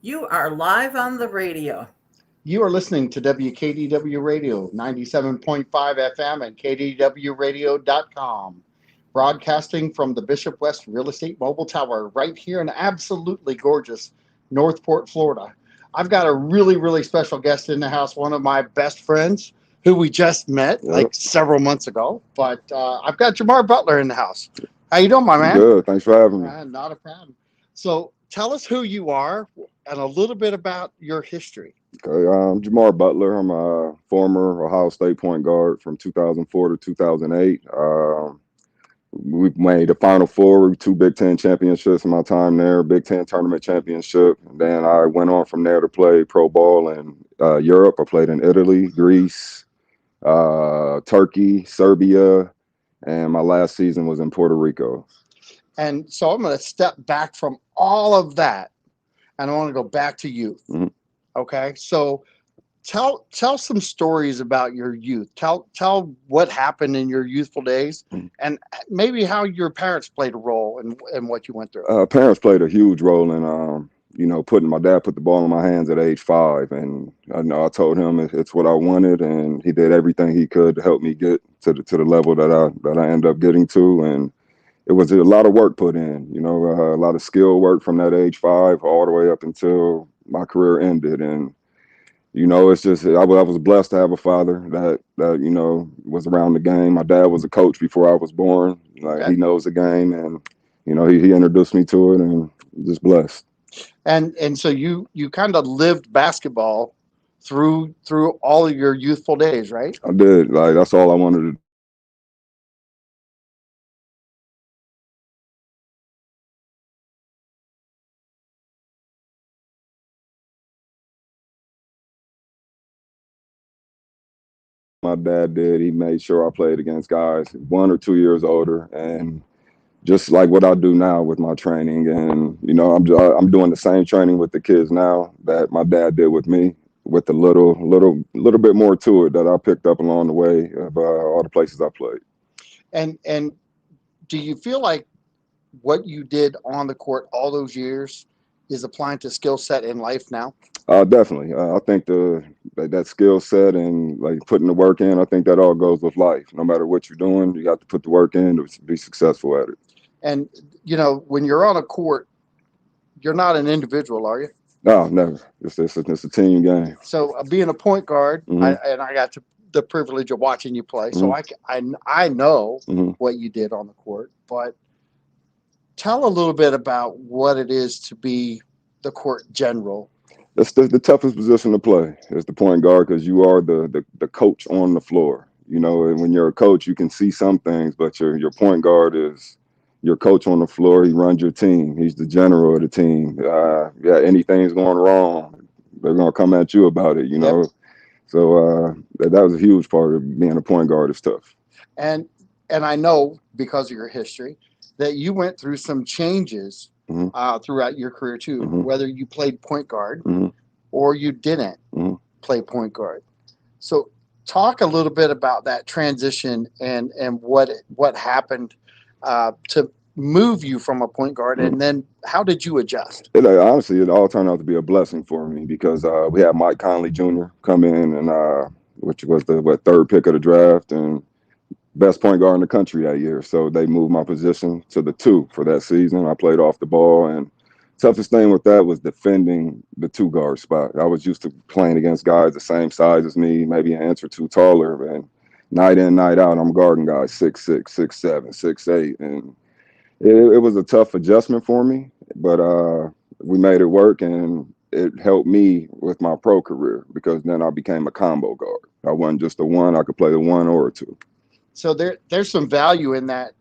You are live on the radio. You are listening to WKDW Radio 97.5 FM and KDWRadio.com, broadcasting from the Bishop West Real Estate Mobile Tower right here in absolutely gorgeous Northport, Florida. I've got a really special guest in the house, one of my best friends who we just met like several months ago. But I've got Jamar Butler in the house. How you doing, my man? Good. Thanks for having me. Not a problem. So tell us who you are and a little bit about your history. Okay, I'm Jamar Butler. I'm a former Ohio State point guard from 2004 to 2008. We made the Final Four, two Big Ten championships in my time there, Big Ten tournament championship. And then I went on from there to play pro ball in Europe. I played in Italy, Greece, Turkey, Serbia, and my last season was in Puerto Rico. And so I'm going to step back from all of that, and I want to go back to youth. Mm-hmm. Okay, so tell some stories about your youth. Tell what happened in your youthful days, and maybe how your parents played a role in what you went through. Parents played a huge role in my dad put the ball in my hands at age 5, and I told him it's what I wanted, and he did everything he could to help me get to the level that I ended up getting to, and it was a lot of work put in, a lot of skill work from that age 5 all the way up until my career ended. And it's just I was blessed to have a father that was around the game. My dad was a coach before I was born. He knows the game, and he introduced me to it, and just blessed. And so you kind of lived basketball through all of your youthful days, right? I did. That's all I wanted to do. My dad did. He made sure I played against guys 1 or 2 years older, and just like what I do now with my training. And I'm doing the same training with the kids now that my dad did with me, with a little bit more to it that I picked up along the way of all the places I played. And do you feel like what you did on the court all those years is applying to skill set in life now? Definitely. I think that skill set and putting the work in, I think that all goes with life. No matter what you're doing, you got to put the work in to be successful at it. And, when you're on a court, you're not an individual, are you? No, never. It's a team game. So being a point guard, Mm-hmm. I got the privilege of watching you play. Mm-hmm. So I know Mm-hmm. what you did on the court. But tell a little bit about what it is to be the court general. That's the toughest position to play is the point guard, because you are the coach on the floor. And when you're a coach, you can see some things, but your point guard is your coach on the floor. He runs your team. He's the general of the team. Anything's going wrong, they're going to come at you about it, Yep. So that was a huge part of being a point guard. Is tough. And I know, because of your history, that you went through some changes throughout your career too, Mm-hmm. whether you played point guard Mm-hmm. or you didn't Mm-hmm. play point guard. So talk a little bit about that transition and what happened to move you from a point guard, and then how did you adjust? Honestly, it all turned out to be a blessing for me, because we had Mike Conley Jr. come in, and which was the 3rd pick of the draft and best point guard in the country that year. So they moved my position to the 2 for that season. I played off the ball, and toughest thing with that was defending the 2 guard spot. I was used to playing against guys the same size as me, maybe an inch or 2 taller, and night in, night out, I'm guarding guys 6'6", 6'7", 6'8", and it was a tough adjustment for me, but we made it work, and it helped me with my pro career, because then I became a combo guard. I wasn't just a 1. I could play the 1 or a 2. So there's some value in that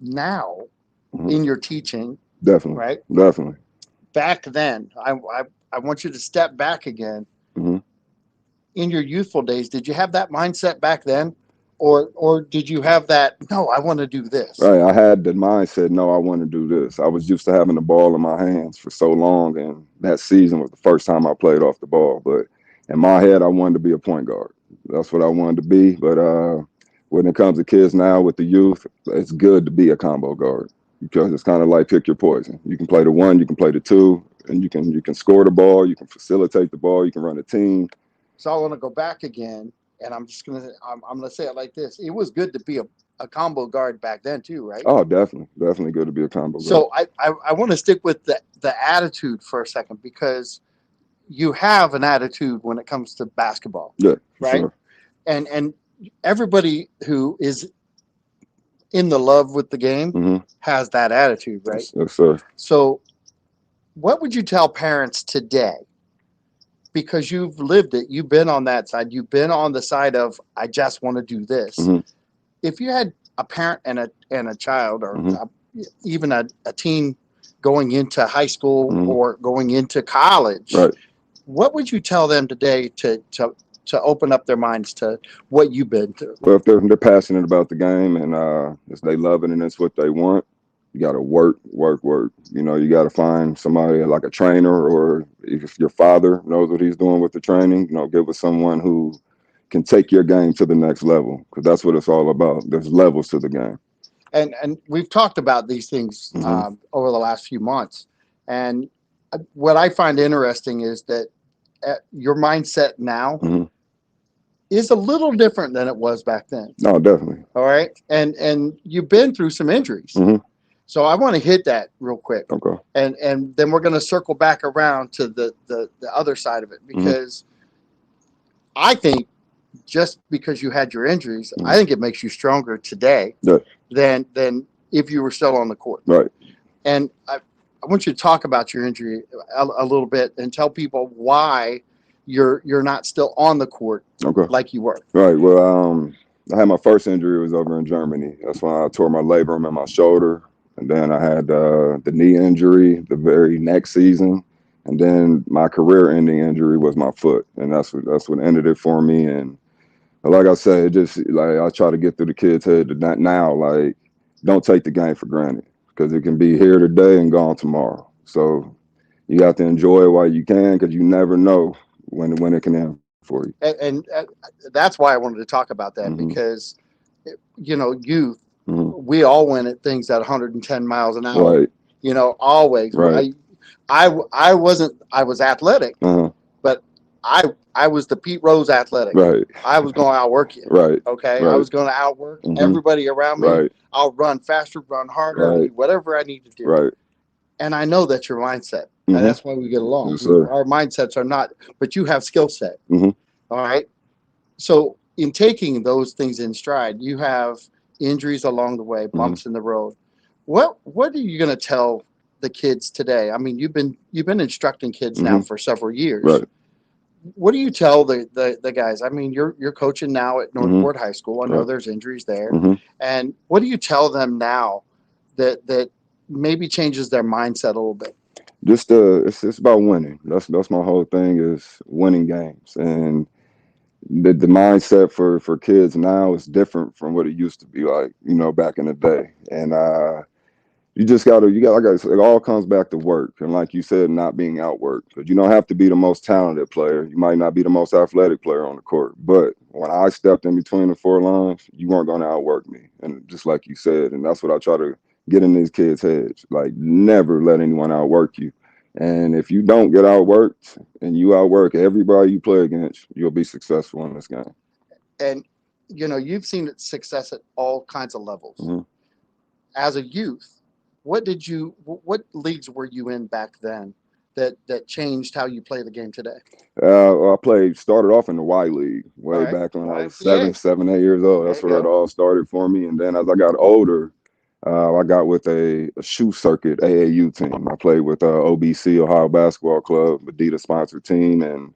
now Mm-hmm. in your teaching. Definitely. Right? Definitely. Back then, I want you to step back again. Mm-hmm. In your youthful days, did you have that mindset back then? Or did you have that, no, I want to do this? Right. I had the mindset, no, I want to do this. I was used to having the ball in my hands for so long, and that season was the first time I played off the ball. But in my head, I wanted to be a point guard. That's what I wanted to be. But when it comes to kids now with the youth, it's good to be a combo guard, because it's kind of like pick your poison. You can play the 1, you can play the 2. and you can score the ball, you can facilitate the ball, you can run a team. So I want to go back again, and I'm gonna say it like this: it was good to be a combo guard back then too, right? Oh, definitely good to be a combo guard. So I want to stick with the attitude for a second, because you have an attitude when it comes to basketball, Yeah, right? sure. And everybody who is in the love with the game has that attitude, right? Yes, sir. So what would you tell parents today? Because you've lived it, you've been on that side, you've been on the side of, I just want to do this. If you had a parent and a child, or even a teen going into high school or going into college, Right. what would you tell them today to open up their minds to what you've been through? Well, if they're passionate about the game and if they love it and it's what they want, you got to work. You know, you got to find somebody like a trainer, or if your father knows what he's doing with the training, you know, get with someone who can take your game to the next level, because that's what it's all about. There's levels to the game. And we've talked about these things over the last few months. And what I find interesting is that your mindset now is a little different than it was back then. No, definitely. All right. And you've been through some injuries. So I want to hit that real quick. Okay. And then we're going to circle back around to the other side of it, because I think just because you had your injuries, I think it makes you stronger today than if you were still on the court. Right. And I want you to talk about your injury a little bit and tell people why you're not still on the court like you were. Right. Well, I had my first injury was over in Germany. That's when I tore my labrum in my shoulder. And then I had the knee injury the very next season. And then my career-ending injury was my foot. And that's what ended it for me. And like I said, just like I try to get through the kids' head that now, like, don't take the game for granted, because it can be here today and gone tomorrow. So you got to enjoy it while you can, because you never know when it can end for you. And that's why I wanted to talk about that, because, you know, youth, we all went at things at 110 miles an hour, Right. you know, always. Right. I was athletic, but I was the Pete Rose athletic. Right. I was going to outwork you. Right. Okay. Right. I was going to outwork everybody around me. Right. I'll run faster, run harder, do whatever I need to do. Right. And I know that's your mindset. And that's why we get along. Yes, sir. Our mindsets are not, but you have skill set. All right. So in taking those things in stride, you have injuries along the way, bumps in the road. What are you going to tell the kids today? I mean, you've been instructing kids now for several years. Right. What do you tell the guys? I mean, you're coaching now at Northwood High School. I know there's injuries there. And what do you tell them now that maybe changes their mindset a little bit? Just it's about winning. That's my whole thing, is winning games. And the mindset for kids now is different from what it used to be like, you know, back in the day. And you got like I said, it all comes back to work. And like you said, not being outworked, because you don't have to be the most talented player. You might not be the most athletic player on the court, but when I stepped in between the four lines, you weren't going to outwork me. And just like you said, and that's what I try to get in these kids' heads, like, never let anyone outwork you. And if you don't get outworked and you outwork everybody you play against, you'll be successful in this game. And, you know, you've seen success at all kinds of levels. As a youth, what leagues were you in back then that changed how you play the game today? I started off in the Y League back when I was 7, 8 years old. That's where it all started for me. And then as I got older, I got with a shoe circuit AAU team. I played with OBC, Ohio Basketball Club, Adidas sponsored team, and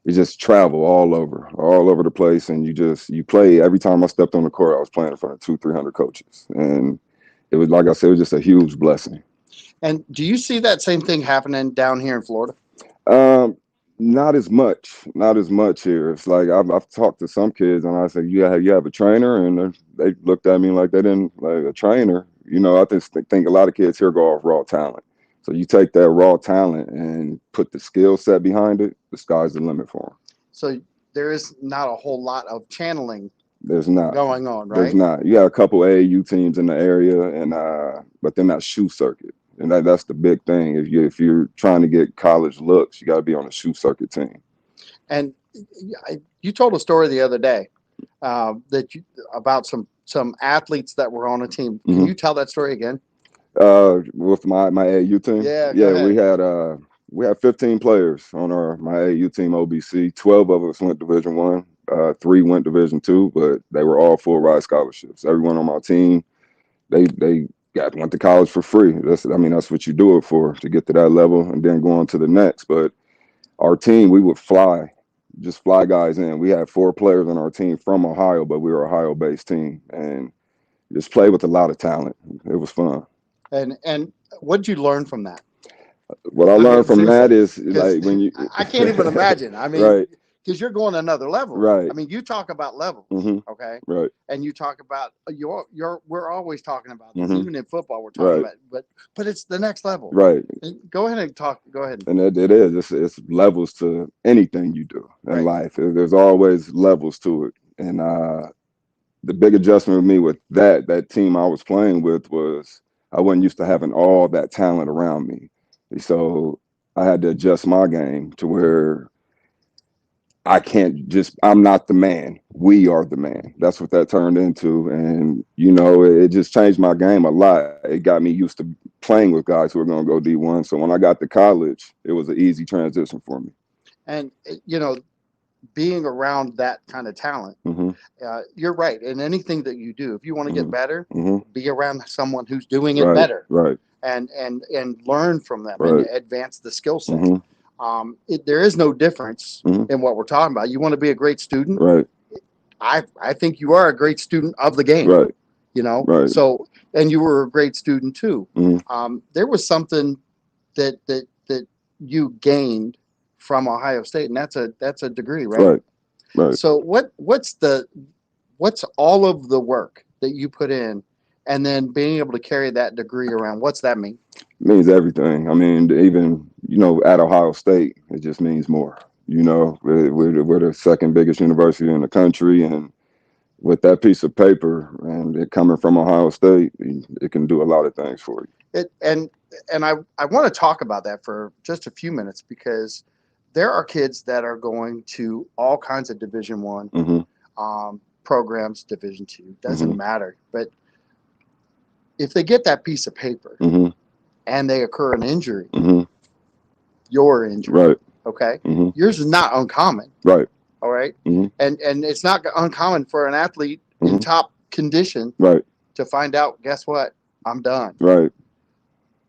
you just travel all over the place. And you play. Every time I stepped on the court, I was playing in front of 200-300 coaches, and it was, like I said, it was just a huge blessing. And do you see that same thing happening down here in Florida? Not as much here. It's like I've talked to some kids and I said, you have a trainer, and they looked at me like they didn't, like, a trainer. You know, I just think a lot of kids here go off raw talent. So you take that raw talent and put the skill set behind it, the sky's the limit for them. So there is not a whole lot of channeling. There's not going on, right? There's not. You got a couple AAU teams in the area, and but then that shoe circuit And that's the big thing. If you're trying to get college looks, you got to be on a shoe circuit team. And you told a story the other day about some athletes that were on a team. Can you tell that story again? With my AAU team. Yeah, go ahead. We had 15 players on my AAU team, OBC. 12 of us went Division One. 3 went Division Two, but they were all full ride scholarships. Everyone on my team, they went to college for free. That's what you do it for, to get to that level and then go on to the next. But our team, we would just fly guys in. We had 4 players on our team from Ohio, but we were an Ohio-based team, and just played with a lot of talent. It was fun. And what did you learn from that? What I learned from that is, like, when you I can't even imagine. I mean, right. Because you're going another level. Right. I mean, you talk about levels, okay? Right. And you talk about we're always talking about this. Even in football, we're talking about but it's the next level. Right. Go ahead and talk. Go ahead. And it is. It's levels to anything you do in life. There's always levels to it. And the big adjustment with me with that team I was playing with was I wasn't used to having all that talent around me. So I had to adjust my game to where I'm not the man. We are the man. That's what that turned into. And, it just changed my game a lot. It got me used to playing with guys who were going to go D1. So when I got to college, it was an easy transition for me. And, being around that kind of talent, you're right. In anything that you do, if you want to get better, be around someone who's doing it better. Right. And learn from them and advance the skill set. There is no difference in what we're talking about. You want to be a great student, right? I think you are a great student of the game, right? Right. So, and you were a great student too. There was something that you gained from Ohio State, and that's a degree, right? Right. So what's all of the work that you put in, and then being able to carry that degree around? What's that mean? It means everything. I mean, even at Ohio State, it just means more. We're the second biggest university in the country, and with that piece of paper and it coming from Ohio State, it can do a lot of things for you. And I want to talk about that for just a few minutes, because there are kids that are going to all kinds of Division I programs, Division II, doesn't matter. But if they get that piece of paper and they occur an injury, your injury, right? Okay, yours is not uncommon, right? All right, and it's not uncommon for an athlete in top condition, right, to find out, guess what, I'm done, right.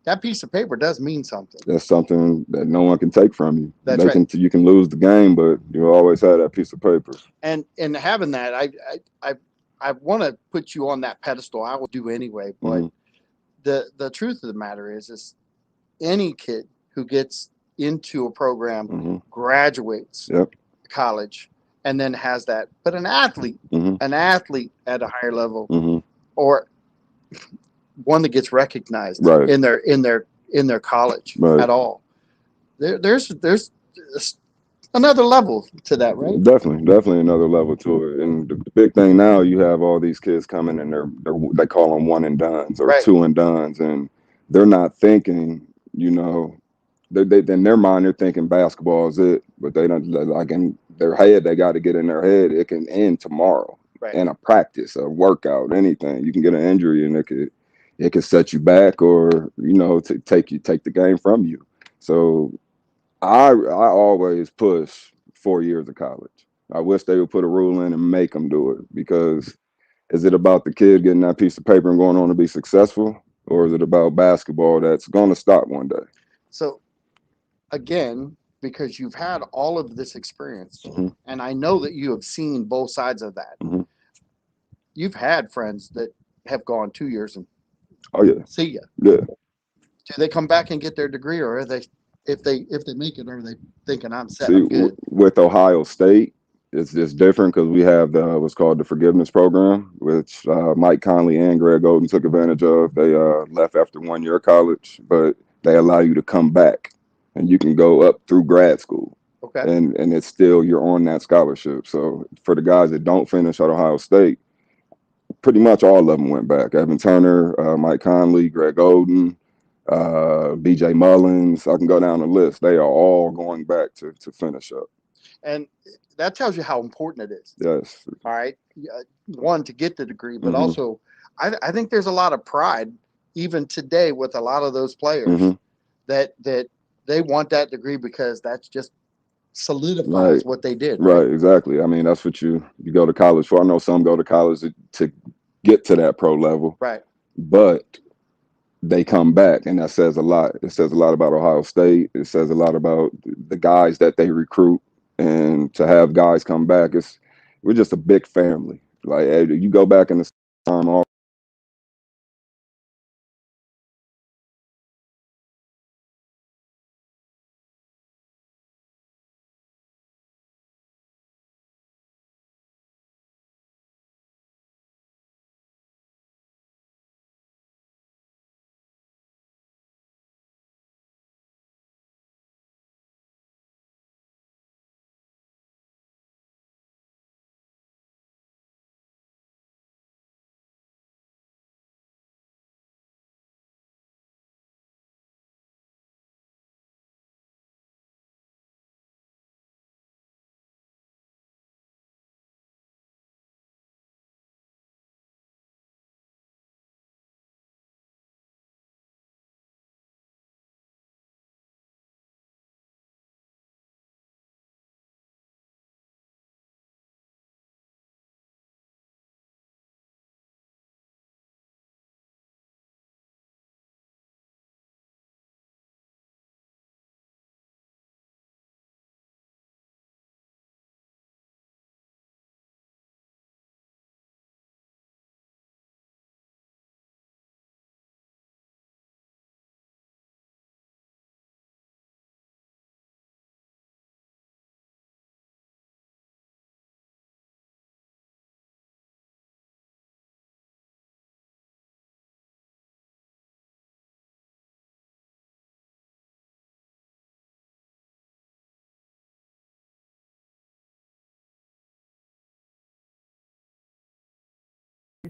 That piece of paper does mean something. That's something that no one can take from you. That's right. You can lose the game, but you always have that piece of paper. And having that, I want to put you on that pedestal. I will do anyway. But the truth of the matter is any kid who gets into a program, graduates college, and then has that. But an athlete at a higher level, or one that gets recognized in their college at all. There's another level to that, right? Definitely another level to it. And the big thing now, you have all these kids coming and they call them one and dones or two and dones, and they're not thinking, they in their mind they're thinking basketball is it, but they don't, like, in their head, they got to get in their head it can end tomorrow in a practice, a workout, anything. You can get an injury and it could set you back, or to take the game from you. So I always push 4 years of college. I wish they would put a rule in and make them do it, because is it about the kid getting that piece of paper and going on to be successful, or is it about basketball that's going to stop one day? So again, because you've had all of this experience, and I know that you have seen both sides of that. You've had friends that have gone 2 years and see ya. Yeah. Do they come back and get their degree, or are they, if they make it, are they thinking I'm set? See, I'm good? With Ohio State, it's just different because we have what's called the forgiveness program, which Mike Conley and Greg Oden took advantage of. They left after 1 year of college, but they allow you to come back and you can go up through grad school. Okay. And it's still, you're on that scholarship. So for the guys that don't finish at Ohio State, pretty much all of them went back. Evan Turner, Mike Conley, Greg Oden, BJ Mullins. I can go down the list. They are all going back to finish up. And that tells you how important it is. Yes. All right. One, to get the degree, but also I think there's a lot of pride even today with a lot of those players that they want that degree because that's just solidifies what they did. Right, exactly. I mean, that's what you go to college for. I know some go to college to get to that pro level. Right. But they come back, and that says a lot. It says a lot about Ohio State. It says a lot about the guys that they recruit. And to have guys come back, we're just a big family. Like, you go back in the time, all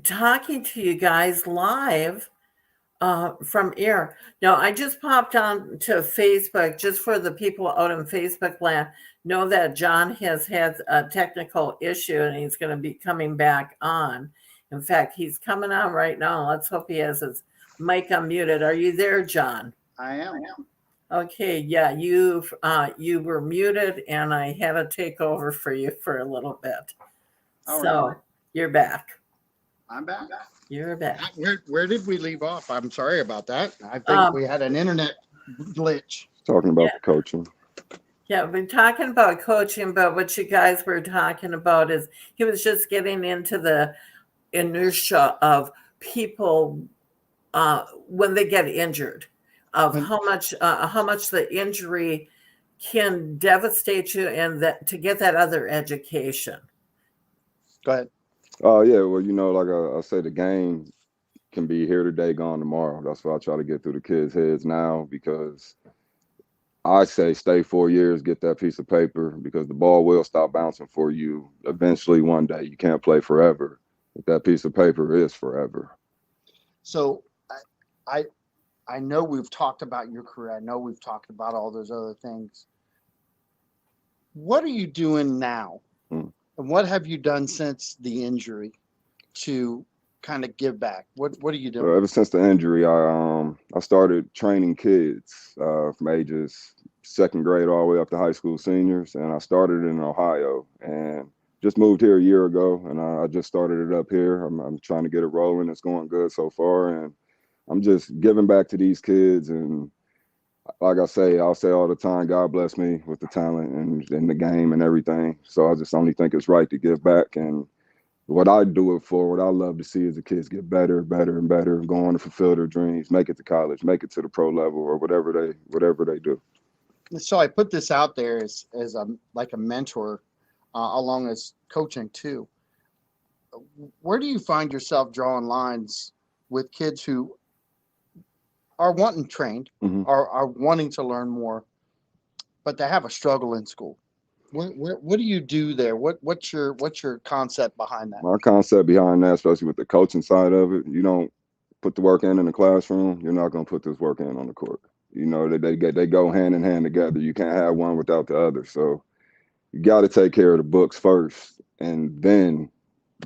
Talking to you guys live from here. Now, I just popped on to Facebook just for the people out in Facebook land. Know that John has had a technical issue and he's going to be coming back on. In fact, he's coming on right now. Let's hope he has his mic unmuted. Are you there, John? I am. Okay, yeah, you were muted, and I had to take over for you for a little bit. So you're back. I'm back. You're back. Where did we leave off? I'm sorry about that. I think we had an internet glitch. talking about the coaching. Yeah, we're talking about coaching, but what you guys were talking about is he was just getting into the inertia of people when they get injured, of how much the injury can devastate you, and that to get that other education. Go ahead. Yeah, well, like I say, the game can be here today, gone tomorrow. That's why I try to get through the kids' heads now, because I say stay 4 years, get that piece of paper, because the ball will stop bouncing for you eventually one day. You can't play forever, but that piece of paper is forever. So I know we've talked about your career. I know we've talked about all those other things. What are you doing now? And what have you done since the injury to kind of give back? What are you doing? Ever since the injury, I started training kids from ages 2nd grade all the way up to high school seniors, and I started in Ohio and just moved here a year ago, and I just started it up here. I'm trying to get it rolling. It's going good so far, and I'm just giving back to these kids. And like I'll say all the time, God bless me with the talent and the game and everything. So I just only think it's right to give back. And what I do it for, what I love to see is the kids get better, and better, go on to fulfill their dreams, make it to college, make it to the pro level, or whatever they do. So I put this out there as like a mentor, along as coaching too. Where do you find yourself drawing lines with kids who are wanting trained, are wanting to learn more, but they have a struggle in school? What do you do there? What's your concept behind that? My concept behind that, especially with the coaching side of it, you don't put the work in the classroom, you're not going to put this work in on the court. You know, they go hand in hand together. You can't have one without the other. So you got to take care of the books first and then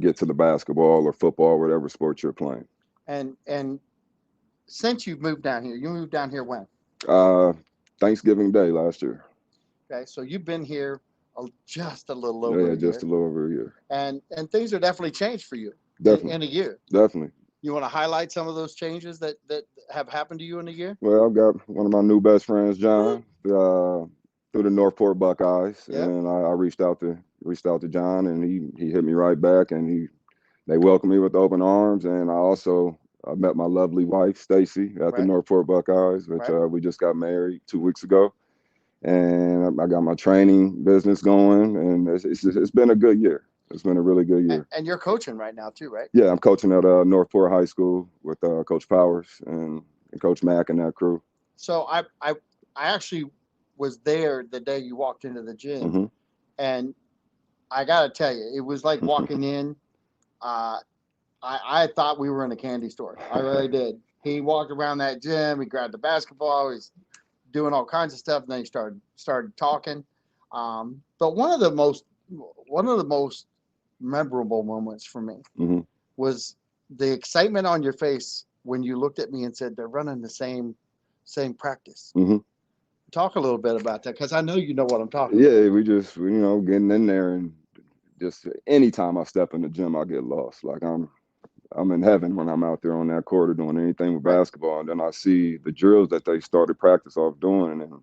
get to the basketball or football, whatever sport you're playing. And since you've moved down here, you moved down here when? Thanksgiving Day last year. Okay, so you've been here just a little over a year. Just a little over a year. And things are definitely changed for you in a year. Definitely. You want to highlight some of those changes that have happened to you in a year? Well, I've got one of my new best friends, John, through the Northport Buckeyes, and I reached out to John, and he hit me right back, and they welcomed me with open arms, and I met my lovely wife, Stacy, at the Northport Buckeyes, which we just got married 2 weeks ago, and I got my training business going, and it's been a good year. It's been a really good year. And you're coaching right now too, right? Yeah, I'm coaching at Northport High School with Coach Powers and Coach Mack and that crew. So I actually was there the day you walked into the gym, and I gotta tell you, it was like walking in. I thought we were in a candy store. I really did. He walked around that gym. He grabbed the basketball. He's doing all kinds of stuff. And then he started talking. But one of the most memorable moments for me was the excitement on your face when you looked at me and said they're running the same practice. Talk a little bit about that, because I know you know what I'm talking about. Yeah, we getting in there, and just anytime I step in the gym, I get lost. Like I'm in heaven when I'm out there on that court or doing anything with basketball, and then I see the drills that they started practice off doing, and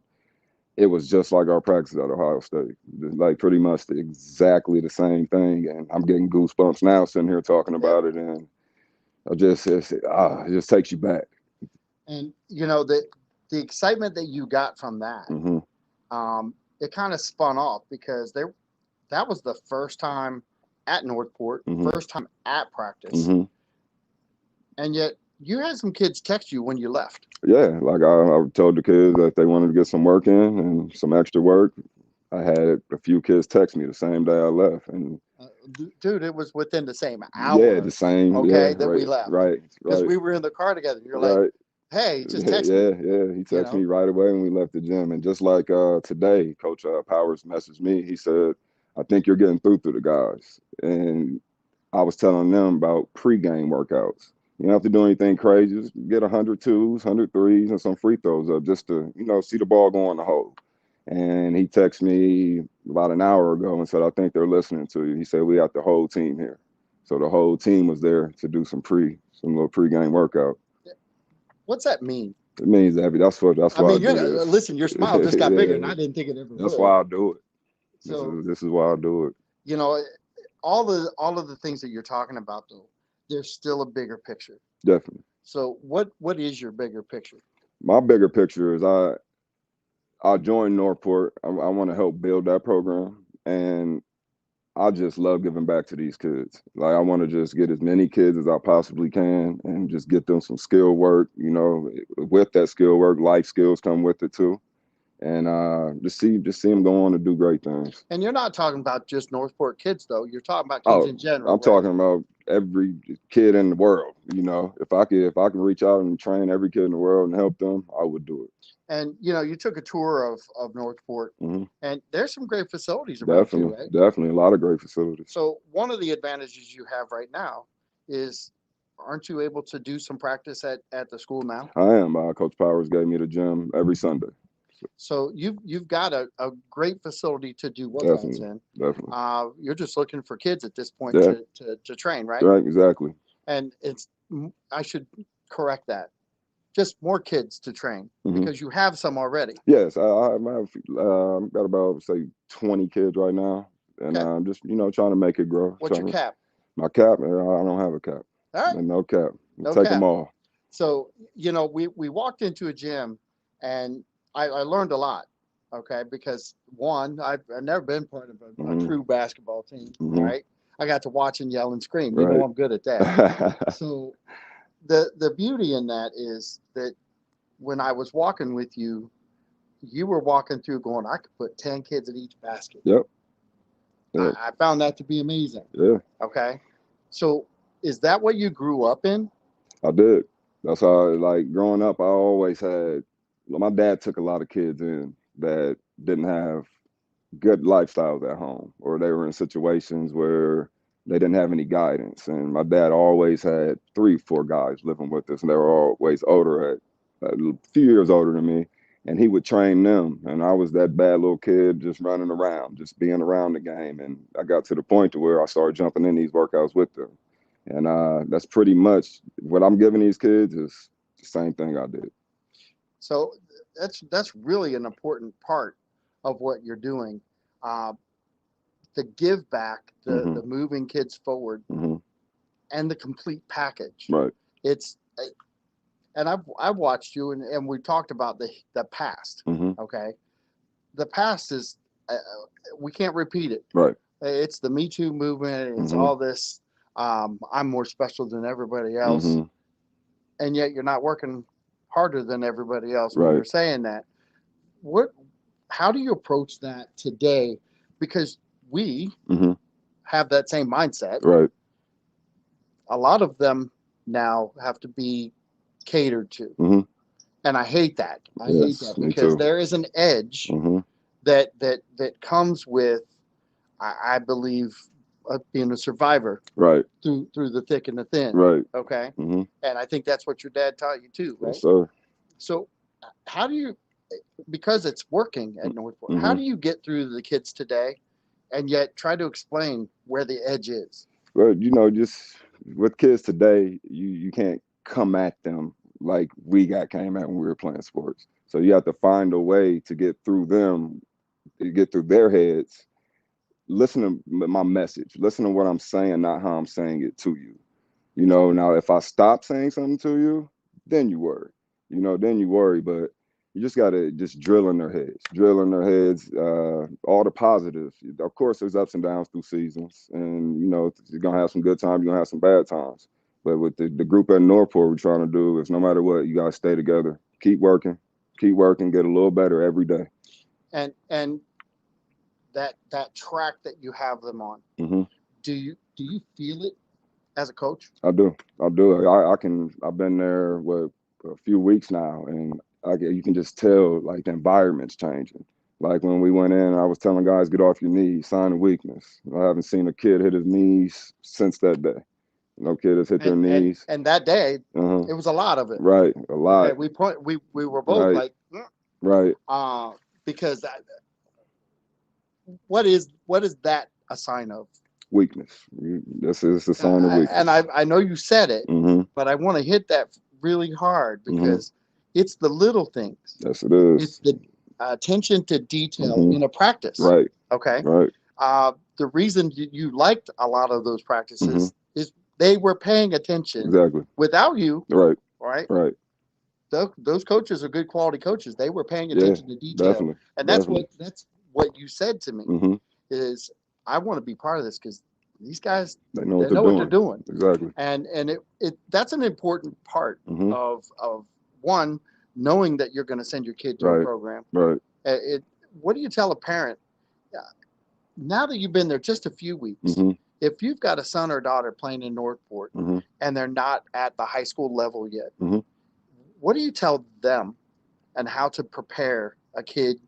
it was just like our practice at Ohio State, like pretty much exactly the same thing. And I'm getting goosebumps now sitting here talking about it, and it just takes you back. And you know the excitement that you got from that, it kind of spun off, because that was the first time at Northport, first time at practice, and yet you had some kids text you when you left. Yeah, like I told the kids that they wanted to get some work in and some extra work. I had a few kids text me the same day I left, and dude, it was within the same hour. Yeah, the same. Okay, that we left. Right. Because we were in the car together. You're like, hey, just text me. Yeah. He texted me right away when we left the gym, and just like today, Coach Powers messaged me. He said, "I think you're getting through to the guys," and I was telling them about pregame workouts. You don't have to do anything crazy. Just get 100 twos, 100 threes, and some free throws up just to, see the ball go in the hole. And he texted me about an hour ago and said, "I think they're listening to you." He said, "We got the whole team here." So the whole team was there to do some little pregame workout. What's that mean? It means that that's why I do this. Listen, your smile just got bigger, and I didn't think it ever would. That's why I do it. So this is why I do it. All of the things that you're talking about, though, there's still a bigger picture. Definitely. So what is your bigger picture? My bigger picture is I joined Northport. I want to help build that program, and I just love giving back to these kids. Like I want to just get as many kids as I possibly can and just get them some skill work. With that skill work, life skills come with it too. And just see them go on to do great things. And you're not talking about just Northport kids, though. You're talking about kids in general. I'm talking about every kid in the world. If I could reach out and train every kid in the world and help them, I would do it. And you took a tour of Northport, and there's some great facilities around too, right? Definitely a lot of great facilities. So one of the advantages you have right now is, aren't you able to do some practice at the school now? I am. Coach Powers gave me the gym every Sunday. So you've got a great facility to do workouts in. Definitely. You're just looking for kids at this point to train, right? Right, exactly. And I should correct that. Just more kids to train, because you have some already. Yes, I've got about, say, 20 kids right now, and I'm just trying to make it grow. What's your cap? My cap? I don't have a cap. All right. No cap. No Take cap. them all. So we walked into a gym, and I learned a lot. Okay, because one, I've never been part of a true basketball team, right? I got to watch and yell and scream. You know I'm good at that. So the beauty in that is that when I was walking with you, you were walking through going, I could put 10 kids in each basket. Yep. I found that to be amazing. Yeah. Okay. So is that what you grew up in? I did. That's how, like, growing up, I always had, my dad took a lot of kids in that didn't have good lifestyles at home, or they were in situations where they didn't have any guidance. And my dad always had 3, 4 guys living with us, and they were always older, a few years older than me. And he would train them. And I was that bad little kid just running around, just being around the game. And I got to the point to where I started jumping in these workouts with them. And that's pretty much what I'm giving these kids is the same thing I did. So that's really an important part of what you're doing. The give back, the moving kids forward, and the complete package. Right. It's and I've watched you, and we talked about the past. Okay, the past is we can't repeat it. Right. It's the Me Too movement. It's all this. I'm more special than everybody else, and yet you're not working harder than everybody else when you're saying that. How do you approach that today? Because we have that same mindset. Right. A lot of them now have to be catered to. And I hate that. I hate that because there is an edge that comes with, I believe, being a survivor. Right. Through the thick and the thin. Right. Okay. And I think that's what your dad taught you too, right? Yes, sir. So how do you, because it's working at Northwood, how do you get through the kids today and yet try to explain where the edge is? Well, just with kids today, you can't come at them like we came at when we were playing sports. So you have to find a way to get through them, to get through their heads. Listen to my message. Listen to what I'm saying, not how I'm saying it to you. Now if I stop saying something to you, then you worry. Then you worry. But you just got to just drill in their heads, all the positives. Of course, there's ups and downs through seasons. And, you're going to have some good times, you're going to have some bad times. But with the group at Northport, we're trying to do is no matter what, you got to stay together. Keep working, get a little better every day. And that track that you have them on, do you feel it as a coach? I do. I've been there a few weeks now, and you can just tell like the environment's changing. Like when we went in, I was telling guys, get off your knees, sign of weakness. I haven't seen a kid hit his knees since that day. No kid has hit their knees. And that day, it was a lot of it. Right, a lot. Okay, we were both like, right. Because what is that a sign of? Weakness. This is a sign of weakness. And I know you said it, but I want to hit that really hard because it's the little things. Yes, it is. It's the attention to detail in a practice. Right. Okay. Right. The reason you liked a lot of those practices is they were paying attention. Exactly. Without you. Right. Right. Right. Those coaches are good quality coaches. They were paying attention to detail. Definitely. And that's what you said to me is I want to be part of this because these guys they know what they're doing. Exactly. And that's an important part of one, knowing that you're going to send your kid to a program. Right. What do you tell a parent now that you've been there just a few weeks? If you've got a son or daughter playing in Northport and they're not at the high school level yet, what do you tell them and how to prepare a kid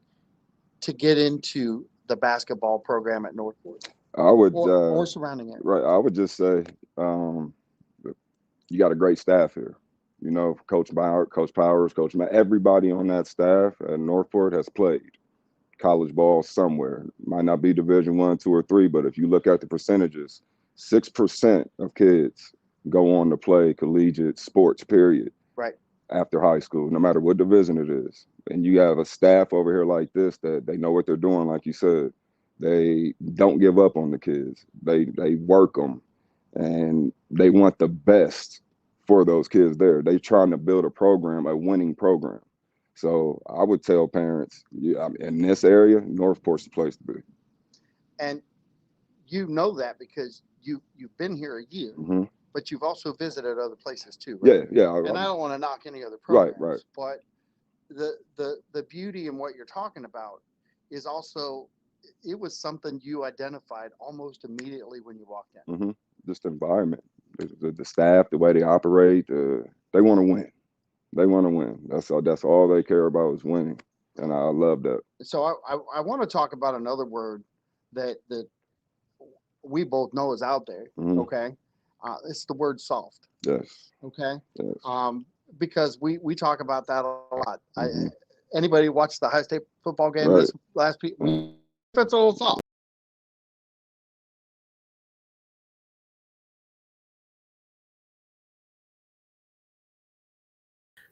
to get into the basketball program at Northwood? I would, or surrounding it. Right. I would just say, you got a great staff here. Coach Bauer, Coach Powers, Coach Matt, everybody on that staff at Northport has played college ball somewhere. Might not be Division I, II, or III, but if you look at the percentages, 6% of kids go on to play collegiate sports, period. Right. After high school, no matter what division it is. And you have a staff over here like this that they know what they're doing, like you said. They don't give up on the kids. They work them, and they want the best for those kids there. They trying to build a winning program. So I would tell parents, in this area, Northport's the place to be. And you know that because you've been here a year, but you've also visited other places too, right? Yeah. And I don't want to knock any other programs, right. But the beauty in what you're talking about is also, it was something you identified almost immediately when you walked in. Just the environment, the staff, the way they operate, the They want to win. They want to win. That's all they care about is winning, and I love that. So I want to talk about another word that we both know is out there. Mhm. Okay, it's the word soft. Yes. Okay, Yes. because we talk about that a lot. Mhm. Anybody watched the High State football game Right. this last week? It's a little soft.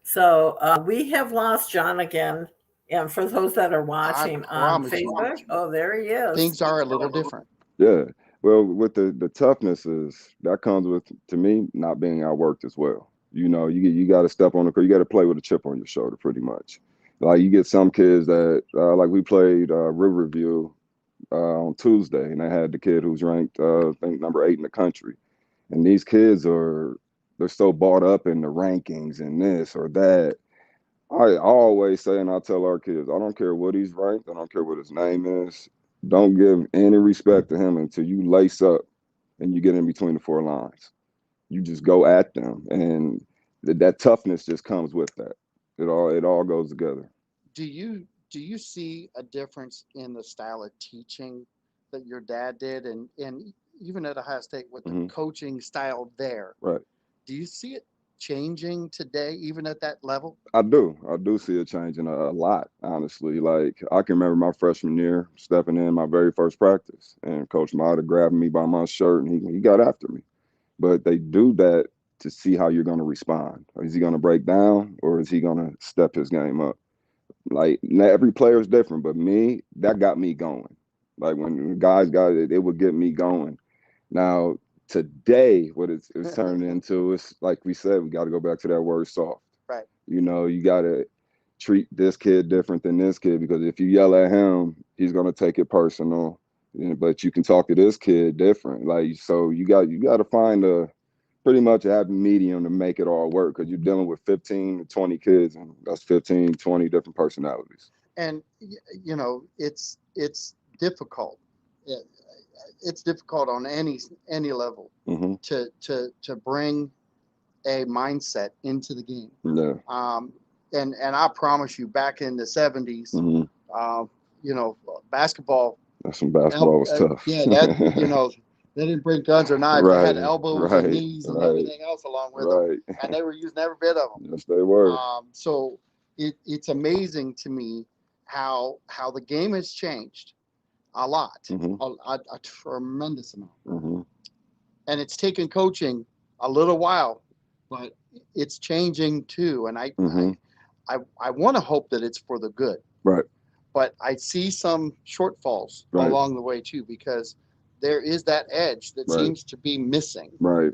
So we have lost John again. And for those that are watching on promise you. Facebook, oh, there he is. Things are a little different. Yeah. Well, with the toughness is that comes with, to me, not being outworked as well. You know, you got to step on the court. You got to play with a chip on your shoulder, pretty much. Like you get some kids that like we played Riverview on Tuesday, and they had the kid who's ranked I think number 8 in the country, and these kids they're so bought up in the rankings and this or that. I always say, and I tell our kids, I don't care what he's ranked, I don't care what his name is. Don't give any respect to him until you lace up and you get in between the 4 lines. You just go at them, and that toughness just comes with that. It all goes together. Do you see a difference in the style of teaching that your dad did, and even at Ohio State with the coaching style there? Right. Do you see it changing today, even at that level? I do see it changing a lot, honestly. Like I can remember my freshman year stepping in my very first practice, and Coach Mata grabbing me by my shirt, and he got after me. But they do that to see how you're going to respond. Is he going to break down, or is he going to step his game up? Like every player is different, but me, that got me going. Like when guys got it, it would get me going. Now today, what it's turned into is like we said, we got to go back to that word soft. Right. You know, you got to treat this kid different than this kid, because if you yell at him, he's going to take it personal. But you can talk to this kid different. Like, so you got to find a pretty much a happy medium to make it all work, because you're dealing with 15 to 20 kids, and that's 15, 20 different personalities. And you know, it's difficult. It's difficult on any level to bring a mindset into the game. Yeah. And I promise you, back in the 70s, you know, basketball. That's when basketball was tough. Yeah, that, you know, they didn't bring guns or knives. They had elbows and knees and everything else along with them, and they were using every bit of them. Yes, they were. So it's amazing to me how the game has changed a lot, a tremendous amount, and it's taken coaching a little while, but it's changing too. And I want to hope that it's for the good. Right. But I see some shortfalls along the way too, because there is that edge that seems to be missing. Right.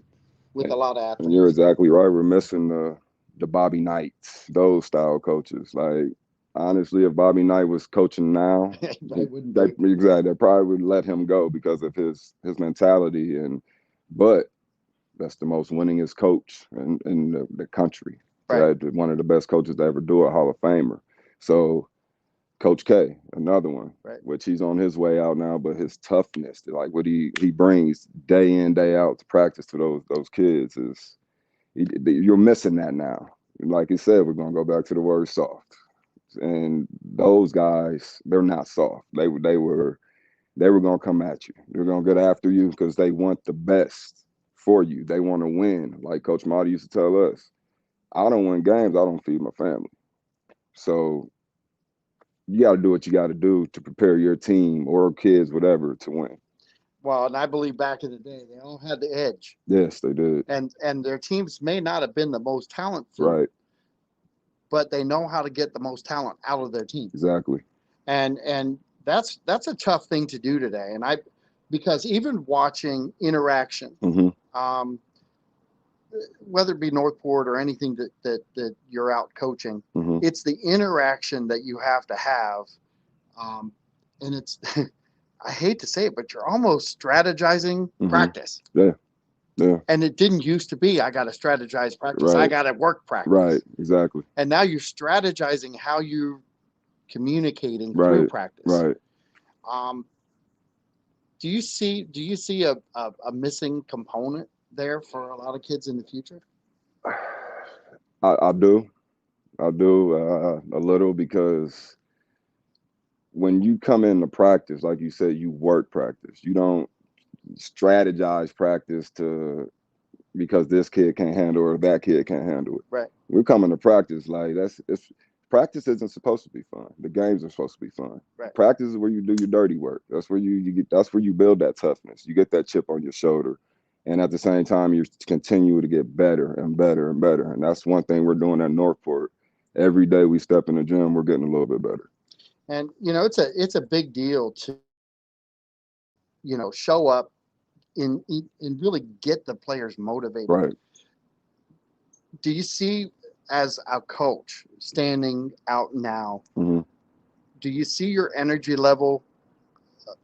With a lot of athletes. And you're exactly right. We're missing the Bobby Knights, those style coaches. Like honestly, if Bobby Knight was coaching now, they probably would let him go because of his mentality. But that's the most winningest coach in the country. Right. One of the best coaches to ever do it, Hall of Famer. So Coach K, another one, which he's on his way out now, but his toughness, like what he brings day in, day out to practice to those kids you're missing that now. Like you said, we're going to go back to the word soft. And those guys, they're not soft. They were going to come at you. They're going to get after you because they want the best for you. They want to win. Like Coach Mata used to tell us, I don't win games, I don't feed my family. So you got to do what you got to do to prepare your team or kids, whatever, to win. Well, and I believe back in the day, they all had the edge. Yes, they did. And their teams may not have been the most talented, right? But they know how to get the most talent out of their team. Exactly. And that's a tough thing to do today. And because even watching interaction, whether it be Northwood or anything that you're out coaching, it's the interaction that you have to have. And it's, I hate to say it, but you're almost strategizing practice. Yeah. Yeah. And it didn't used to be, I got to strategize practice. I got to work practice. Right. Exactly. And now you're strategizing how you're communicating through practice. Right. Do you see a missing component there for a lot of kids in the future? I do. I do a little because when you come into practice, like you said, you work practice. You don't strategize practice to because this kid can't handle it or that kid can't handle it. Right. We're coming to practice like it's practice isn't supposed to be fun. The games are supposed to be fun. Right. Practice is where you do your dirty work. That's where you get that's where you build that toughness. You get that chip on your shoulder. And at the same time, you continue to get better and better and better. And that's one thing we're doing at Northport. Every day we step in the gym, we're getting a little bit better. And it's a big deal to show up and really get the players motivated. Right. Do you see, as a coach standing out now, Mm-hmm. do you see your energy level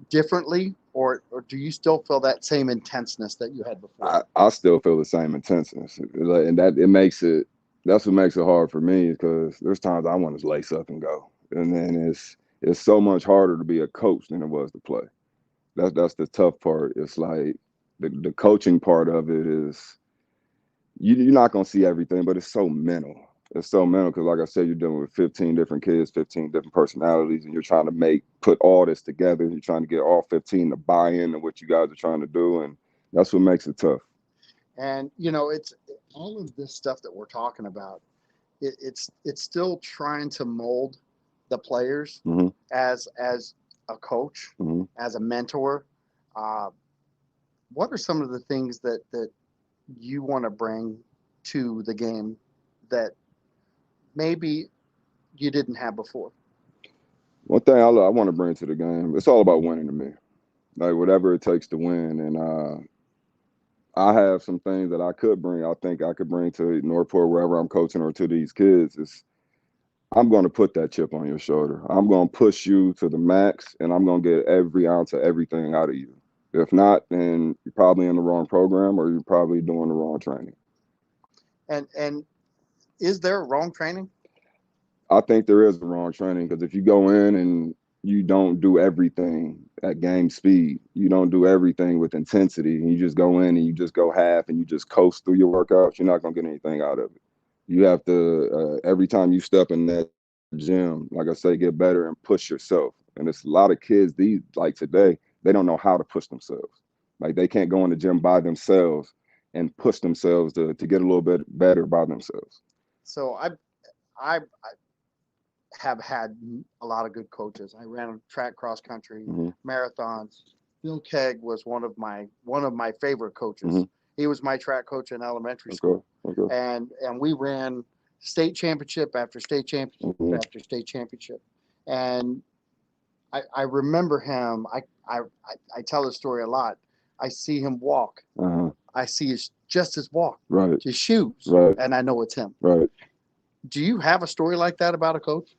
differently, or do you still feel that same intenseness that you had before? I still feel the same intensity, and that's what makes it hard for me because there's times I want to lace up and go, and then it's so much harder to be a coach than it was to play. That's the tough part. It's like the coaching part of it is you're not gonna see everything, but it's so mental. It's so mental because, like I said, you're dealing with 15 different kids, 15 different personalities, and you're trying to put all this together. You're trying to get all 15 to buy into what you guys are trying to do, and that's what makes it tough. And it's all of this stuff that we're talking about. It's still trying to mold the players Mm-hmm. as a coach, Mm-hmm. as a mentor. What are some of the things that you want to bring to the game that maybe you didn't have before? One thing I want to bring to the game, it's all about winning to me. Like whatever it takes to win, and I have some things that I could bring. I think I could bring to Northport wherever I'm coaching or to these kids. Is I'm going to put that chip on your shoulder. I'm going to push you to the max, and I'm going to get every ounce of everything out of you. If not, then you're probably in the wrong program or you're probably doing the wrong training. And is there wrong training? I think there is the wrong training because if you go in and you don't do everything at game speed, you don't do everything with intensity, and you just go in and you just go half and you just coast through your workouts, you're not going to get anything out of it. You have to, every time you step in that gym, like I say, get better and push yourself. And it's a lot of kids, like today, they don't know how to push themselves. Like they can't go in the gym by themselves and push themselves to get a little bit better by themselves. So I have had a lot of good coaches. I ran track, cross country, Mm-hmm. marathons. Bill Kegg was one of my favorite coaches. Mm-hmm. He was my track coach in elementary school. Okay. And we ran state championship after state championship Mm-hmm. after state championship. And I remember him. I tell his story a lot. I see him walk. Uh-huh. I see his walk, Right. his shoes, Right. and I know it's him. Right. Do you have a story like that about a coach?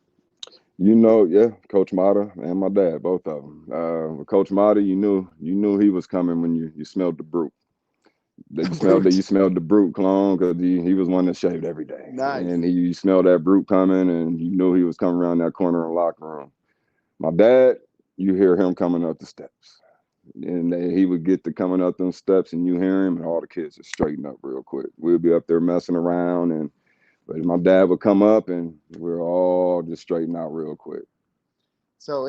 Yeah, Coach Mata and my dad, both of them. With Coach Mata, you knew he was coming when you smelled the brute. You smelled the brute cologne because he was one that shaved every day. Nice. And you smelled that brute coming, and you knew he was coming around that corner in the locker room. My dad, you hear him coming up the steps, and he would get to coming up them steps, and you hear him, and all the kids just straighten up real quick. We'll be up there messing around, but my dad would come up, and we're all just straighten out real quick. So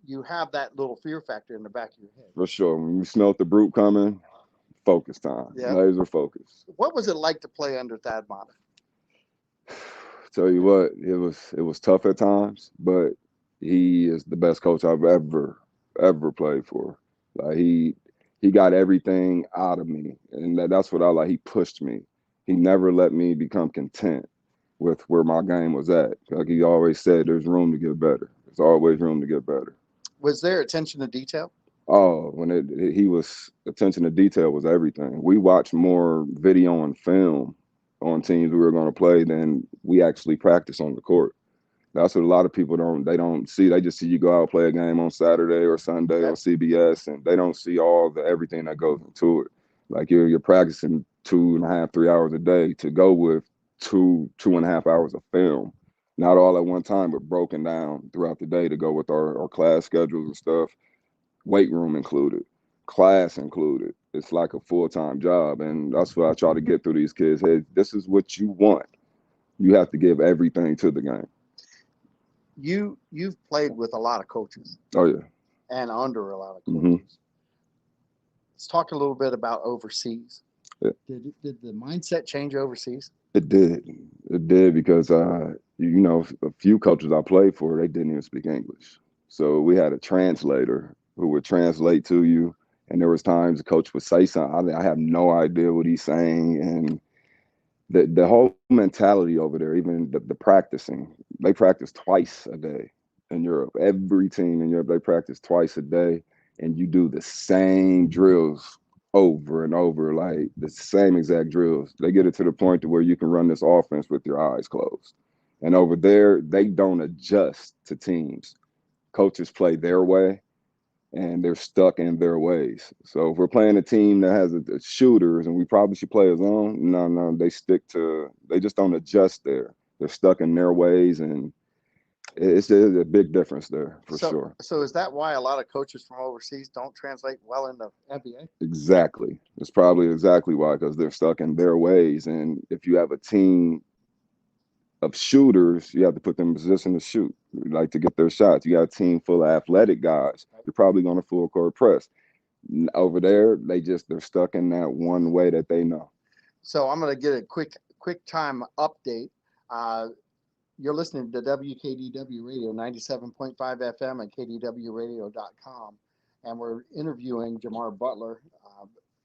you have that little fear factor in the back of your head. For sure. When you smelled the brute coming, focus time. Yeah. Laser focus. What was it like to play under Thad Mata? Tell you what, it was tough at times, but he is the best coach I've ever played for. Like he got everything out of me, and that's what I like. He pushed me. He never let me become content with where my game was at. Like he always said, there's room to get better. There's always room to get better. Was there attention to detail? Oh, he was attention to detail was everything. We watched more video and film on teams we were going to play than we actually practice on the court. That's what a lot of people don't see. They just see you go out play a game on Saturday or Sunday on CBS, and they don't see all the everything that goes into it. Like you're practicing 2.5, 3 hours a day to go with 2.5 hours of film. Not all at one time, but broken down throughout the day to go with our class schedules and stuff. Weight room included, class included. it's like a full-time job. And that's what I try to get through these kids. Hey, this is what you want. You have to give everything to the game. You've played with a lot of coaches. Oh, yeah. And under a lot of coaches. Mm-hmm. Let's talk a little bit about overseas. Yeah. Did the mindset change overseas? It did. It did because, you know, a few coaches I played for, they didn't even speak English. So we had a translator who would translate to you. And there was times the coach would say something. I have no idea what he's saying. And the whole mentality over there, even the practicing, they practice twice a day in Europe. Every team in Europe, they practice twice a day. And you do the same drills over and over, like the same exact drills. They get it to the point to where you can run this offense with your eyes closed. And over there, they don't adjust to teams. Coaches play their way, and they're stuck in their ways. So if we're playing a team that has a shooters and we probably should play a zone, no, they just don't adjust there. They're stuck in their ways, and it's a big difference there for sure. So is that why a lot of coaches from overseas don't translate well in the NBA? Exactly. It's probably exactly why, because they're stuck in their ways. And if you have a team of shooters, you have to put them in position to shoot, like to get their shots. You got a team full of athletic guys, you're probably going to full court press. Over there, they're stuck in that one way that they know. So I'm going to get a quick time update. You're listening to WKDW Radio 97.5 FM and KDWRadio.com. And we're interviewing Jamar Butler,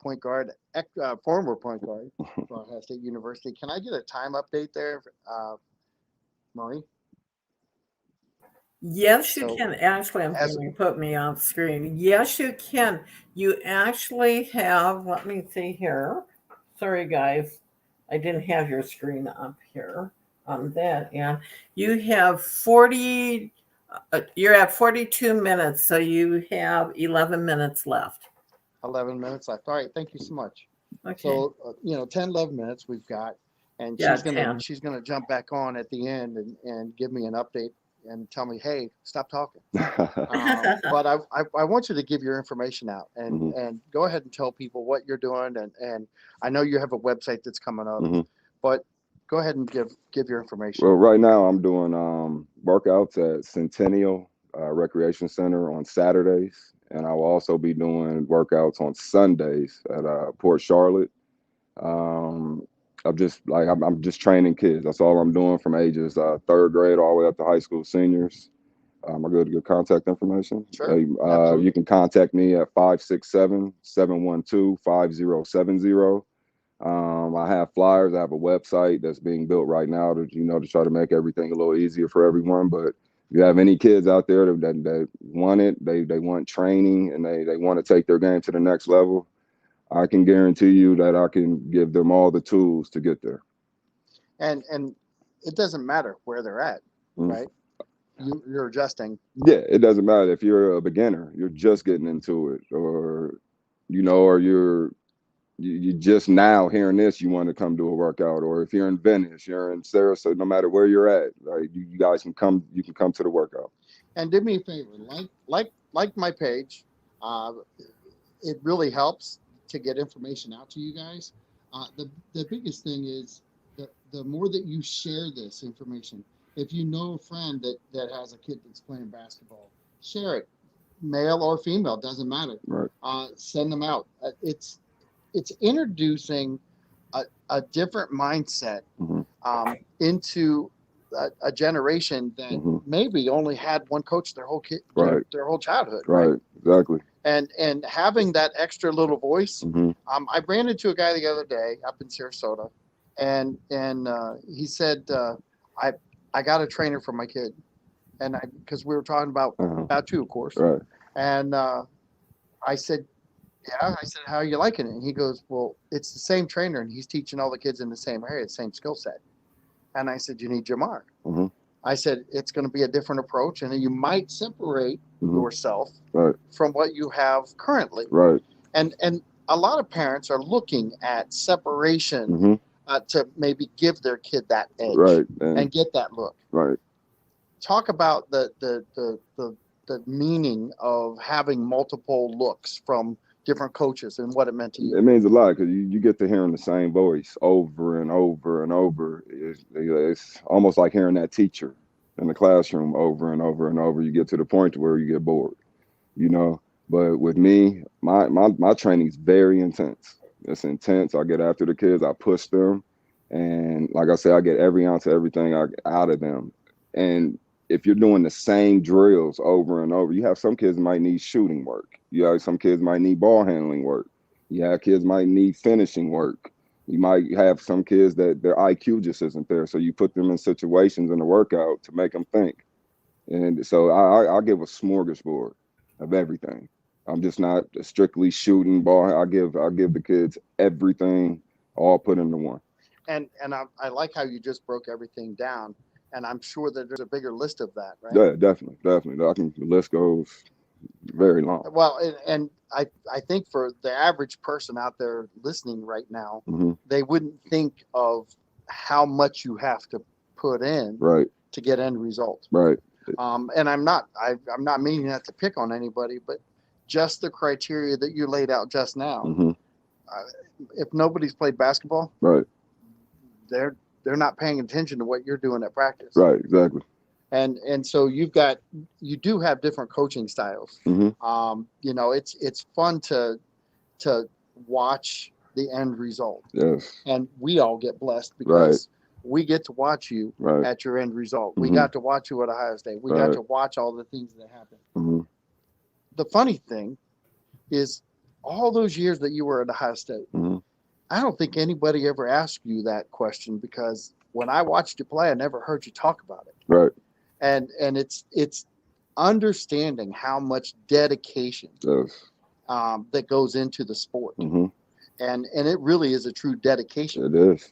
point guard, former point guard for Ohio State University. Can I get a time update there, Marie? Yes, you can. Actually, I'm going to put me off screen. Yes, you can. You actually have, let me see here. Sorry, guys. I didn't have your screen up here on that. And you have 40, you're at 42 minutes. So you have 11 minutes left. 11 minutes left. All right. Thank you so much. Okay. So, 10, 11 minutes we've got. And she's gonna jump back on at the end and give me an update and tell me, hey, stop talking. But I want you to give your information out and go ahead and tell people what you're doing. And I know you have a website that's coming up, but go ahead and give your information. Well, right now I'm doing workouts at Centennial Recreation Center on Saturdays, and I will also be doing workouts on Sundays at Port Charlotte. I'm just training kids. That's all I'm doing from ages third grade all the way up to high school seniors. I'm good to get contact information. Sure. You can contact me at 567-712-5070. I have flyers. I have a website that's being built right now to try to make everything a little easier for everyone. But if you have any kids out there that want it, they want training, and they want to take their game to the next level, I can guarantee you that I can give them all the tools to get there. And it doesn't matter where they're at, right? You're adjusting. Yeah, it doesn't matter if you're a beginner, you're just getting into it, or you're just now hearing this, you want to come do a workout, or if you're in Venice, you're in Sarasota, no matter where you're at, right? You guys can come. You can come to the workout. And do me a favor, like my page. It really helps to get information out to you guys. The biggest thing is the more that you share this information. If you know a friend that has a kid that's playing basketball, share it, male or female, doesn't matter. Right. Send them out. It's introducing a different mindset into a generation that maybe only had one coach their whole their whole childhood. Right. Exactly. And having that extra little voice. I ran into a guy the other day up in Sarasota, and he said, I got a trainer for my kid, and because we were talking about you, of course. Right. And I said, yeah. I said, how are you liking it? And he goes, well, it's the same trainer, and he's teaching all the kids in the same area, the same skill set. And I said, you need Jamar. I said, it's going to be a different approach, and you might separate yourself from what you have currently. Right. And a lot of parents are looking at separation to maybe give their kid that edge and get that look. Right. Talk about the meaning of having multiple looks from different coaches and what it meant to you? It means a lot because you get to hearing the same voice over and over and over. It's almost like hearing that teacher in the classroom over and over and over. You get to the point where you get bored, you know. But with me, my training is very intense. It's intense. I get after the kids. I push them, and like I said, I get every ounce of everything out of them. And if you're doing the same drills over and over, you have some kids might need shooting work. You have some kids might need ball handling work. You have kids might need finishing work. You might have some kids that their IQ just isn't there. So you put them in situations in the workout to make them think. And so I give a smorgasbord of everything. I'm just not strictly shooting ball. I give the kids everything, all put into one. And I like how you just broke everything down. And I'm sure that there's a bigger list of that, right? Yeah, definitely. The list goes very long. Well, and I think for the average person out there listening right now, Mm-hmm. they wouldn't think of how much you have to put in Right, to get end results. right. And I'm not meaning that to pick on anybody, but just the criteria that you laid out just now. Mm-hmm. If nobody's played basketball, Right, they're not paying attention to what you're doing at practice. right, exactly. And so you do have different coaching styles. Mm-hmm. You know, it's fun to watch the end result. Yes. And we all get blessed because we get to watch you Right. at your end result. Mm-hmm. We got to watch you at Ohio State. We got to watch all the things that happen. Mm-hmm. The funny thing is all those years that you were at Ohio State, Mm-hmm. I don't think anybody ever asked you that question because when I watched you play, I never heard you talk about it. Right. And it's understanding how much dedication Yes. that goes into the sport. Mm-hmm. And it really is a true dedication. It is.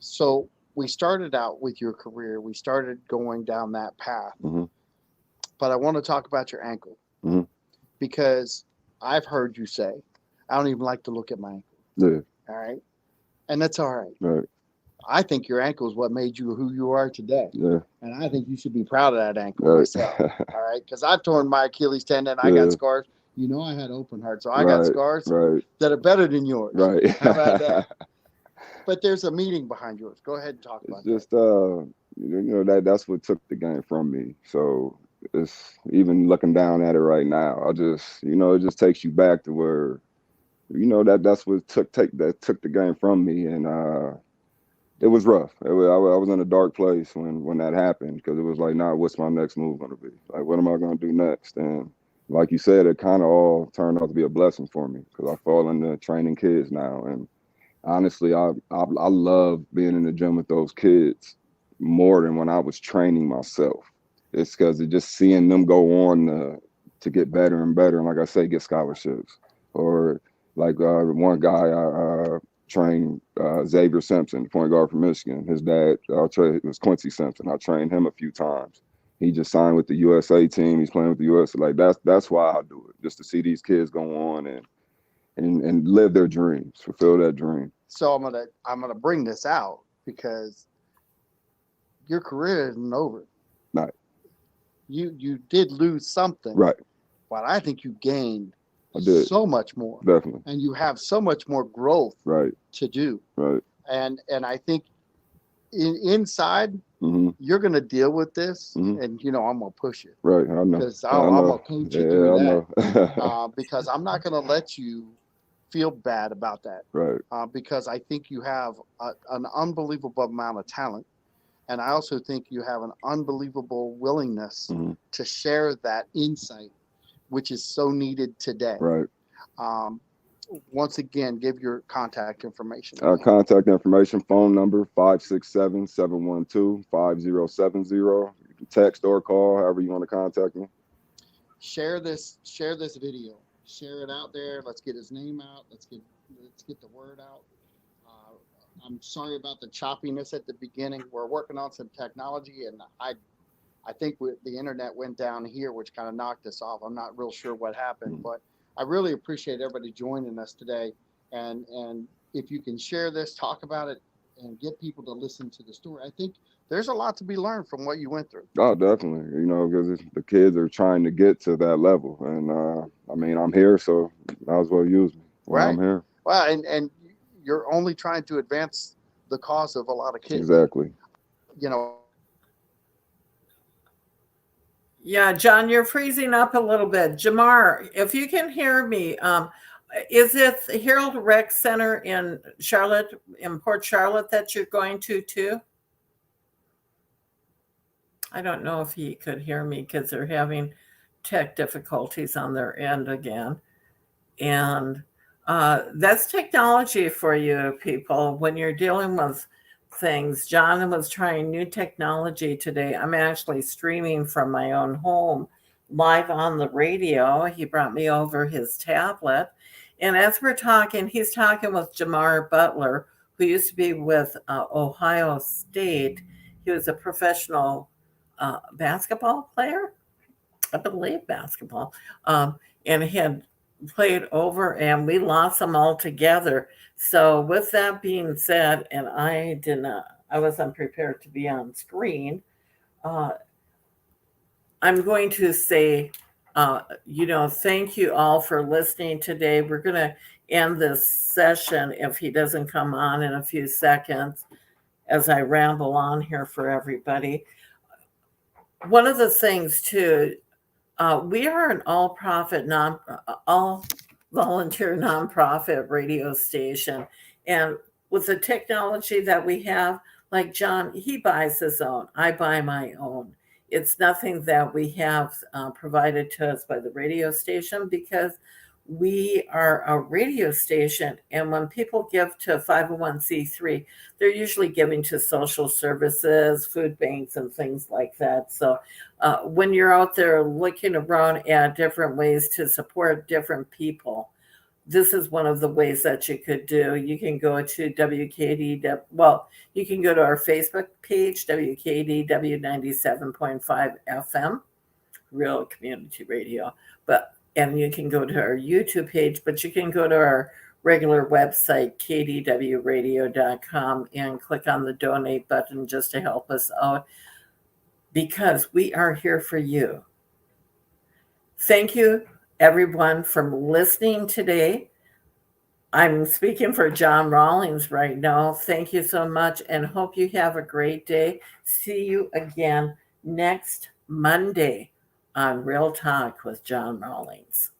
So we started out with your career. We started going down that path. Mm-hmm. But I want to talk about your ankle Mm-hmm. because I've heard you say, I don't even like to look at my ankle. Yeah. All right. And that's all right. Right. I think your ankle is what made you who you are today. Yeah. And I think you should be proud of that ankle Right. myself. All right. Because I've torn my Achilles tendon. I got scars. You know, I had open heart. So I got scars that are better than yours. Right. How about that? But there's a meaning behind yours. Go ahead and talk about It's just that's what took the game from me. So it's even looking down at it right now. I just it just takes you back to where that's what took the game from me, and it was rough. I was in a dark place when that happened because it was like, nah, what's my next move gonna be? Like, what am I gonna do next? And like you said, it kind of all turned out to be a blessing for me because I fall into training kids now, and honestly, I love being in the gym with those kids more than when I was training myself. It's because of just seeing them go on to get better and better, and like I say, get scholarships. Or like one guy I trained, Xavier Simpson, point guard from Michigan. His dad was Quincy Simpson. I trained him a few times. He just signed with the USA team. He's playing with the USA. Like that's why I do it, just to see these kids go on and live their dreams, fulfill that dream. So I'm gonna bring this out because your career isn't over. Right. You did lose something. Right. But I think you gained I did. so much more. Definitely. And you have so much more growth to do. Right. And I think inside mm-hmm. you're gonna deal with this, mm-hmm. and I'm gonna push it. Right. I know. Because I'm gonna coach you through that. Because I'm not gonna let you feel bad about that. Right. Because I think you have an unbelievable amount of talent. And I also think you have an unbelievable willingness mm-hmm. to share that insight, which is so needed today. Right. Once again, give your contact information. Contact information, phone number 567-712-5070. You can text or call, however you want to contact me. Share this video. Share it out there. Let's get his name out. Let's get the word out. I'm sorry about the choppiness at the beginning. We're working on some technology, and I think the internet went down here, which kind of knocked us off. I'm not real sure what happened, but I really appreciate everybody joining us today. And if you can share this, talk about it, and get people to listen to the story. I think there's a lot to be learned from what you went through. Oh, definitely. Because the kids are trying to get to that level, and I mean, I'm here, so might as well use me while I'm here. Well, and you're only trying to advance the cause of a lot of kids. Exactly. Yeah, John, you're freezing up a little bit. Jamar, if you can hear me, is it Harold Rec Center in Port Charlotte that you're going to too? I don't know if he could hear me because they're having tech difficulties on their end again. And that's technology for you people when you're dealing with things. John was trying new technology today. I'm actually streaming from my own home live on the radio. He brought me over his tablet. And as we're talking, he's talking with Jamar Butler, who used to be with Ohio State. He was a professional basketball player, I believe basketball, and he had played over, and we lost them all together. So with that being said, and I was unprepared to be on screen. I'm going to say, thank you all for listening today. We're going to end this session if he doesn't come on in a few seconds as I ramble on here for everybody. One of the things too, we are an all volunteer nonprofit radio station, and with the technology that we have, like John, he buys his own. I buy my own. It's nothing that we have provided to us by the radio station because we are a radio station. And when people give to 501c3, they're usually giving to social services, food banks, and things like that. So when you're out there looking around at different ways to support different people, this is one of the ways that you could do. You can go to WKD. Well, you can go to our Facebook page, WKDW 97.5 FM, Real Community Radio. And you can go to our YouTube page, but you can go to our regular website, kdwradio.com, and click on the donate button just to help us out, because we are here for you. Thank you, everyone, for listening today. I'm speaking for John Rawlings right now. Thank you so much, and hope you have a great day. See you again next Monday on Real Talk with John Rawlings.